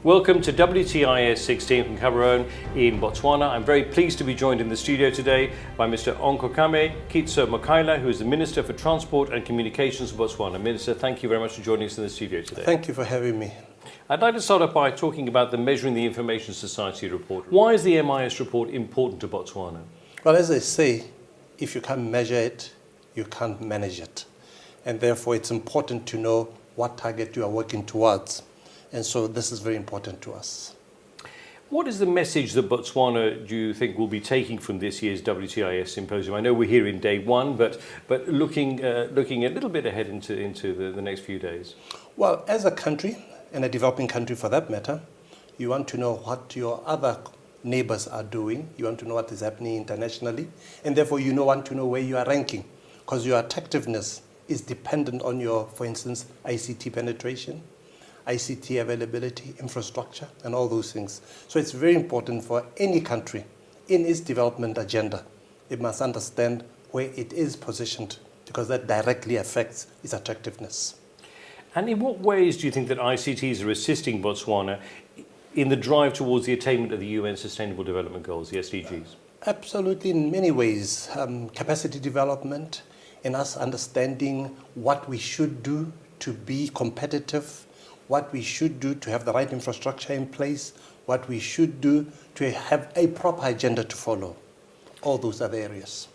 Welcome to WTIS 16 from Gaborone in Botswana. I'm very pleased to be joined in the studio today by Mr. Onkokame Kitso Mokaila, who is the Minister for Transport and Communications of Botswana. Minister, thank you very much for joining us in the studio today. Thank you for having me. I'd like to start off by talking about the Measuring the Information Society report. Why is the MIS report important to Botswana? Well, as I say, if you can't measure it, you can't manage it. And therefore, it's important to know what target you are working towards. And so this is very important to us. What is the message that Botswana, do you think, will be taking from this year's WTIS Symposium? I know we're here in day one, but looking a little bit ahead into the next few days. Well, as a country, and a developing country for that matter, you want to know what your other neighbors are doing. You want to know what is happening internationally. And therefore, you want to know where you are ranking, because your attractiveness is dependent on your, for instance, ICT penetration, ICT availability, infrastructure, and all those things. So it's very important for any country in its development agenda. It must understand where it is positioned, because that directly affects its attractiveness. And in what ways do you think that ICTs are assisting Botswana in the drive towards the attainment of the UN Sustainable Development Goals, the SDGs? Absolutely, in many ways. Capacity development, in us understanding what we should do to be competitive, what we should do to have the right infrastructure in place, what we should do to have a proper agenda to follow. All those are the areas.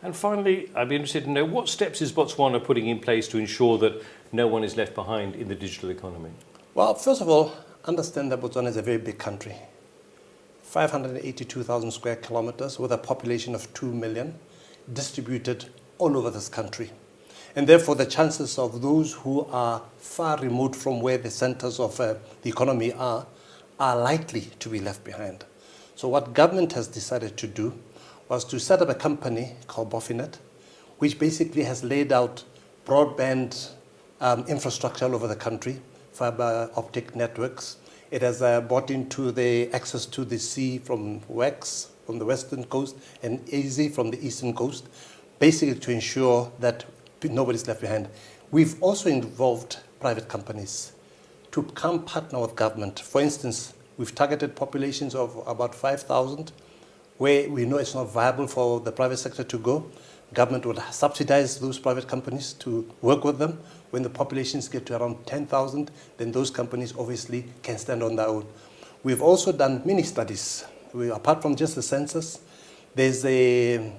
And finally, I'd be interested to know, what steps is Botswana putting in place to ensure that no one is left behind in the digital economy? Well, first of all, understand that Botswana is a very big country. 582,000 square kilometers with a population of 2 million distributed all over this country. And therefore, the chances of those who are far removed from where the centers of the economy are likely to be left behind. So what government has decided to do was to set up a company called Bofinet, which basically has laid out broadband infrastructure all over the country, fiber optic networks. It has brought into the access to the sea from WEX, from the western coast, and AZ from the eastern coast, basically to ensure that nobody's left behind. We've also involved private companies to come partner with government. For instance, we've targeted populations of about 5,000 where we know it's not viable for the private sector to go. Government would subsidize those private companies to work with them. When the populations get to around 10,000, then those companies obviously can stand on their own. We've also done many studies. Apart from just the census, there's a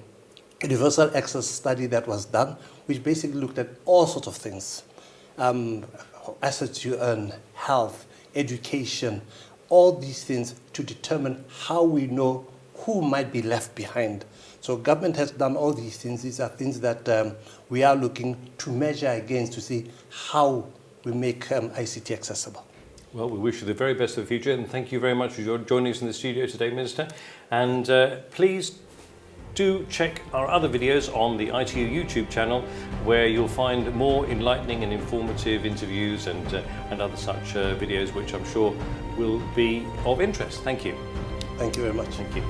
universal access study that was done, which basically looked at all sorts of things. Assets you earn, health, education, all these things to determine how we know who might be left behind. So government has done all these things. These are things that we are looking to measure against to see how we make ICT accessible. Well, we wish you the very best for the future, and thank you very much for joining us in the studio today, Minister. And please do check our other videos on the ITU YouTube channel, where you'll find more enlightening and informative interviews and other such videos, which I'm sure will be of interest. Thank you. Thank you very much. Thank you.